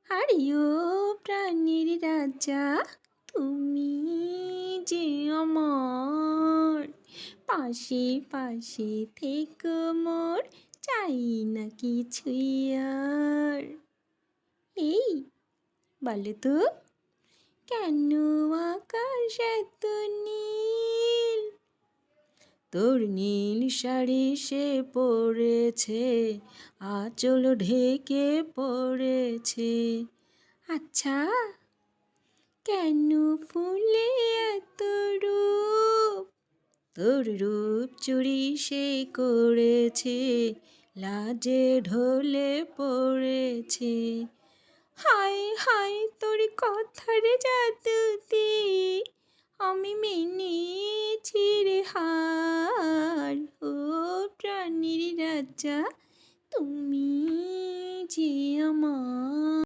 আরে ও প্রাণীর রাজা, তুমি যে আমার পাশে পাশে থেকো মোর, চাই না কিছুই আর। এই বলো তো, কেন আকাশ এত নীল? তোর নীল শাড়ি সে পড়েছে, আঁচল ঢেকে পড়েছে। আচ্ছা, কেন ফুলে এত রূপ? তোর রূপ চুরি সে করেছে, লাজে ঢলে পড়েছে। হায় হায় তোর কথার জাদুতে আমি মেনেছি রে হার। ও প্রাণীর রাজা, তুমি যে আমার।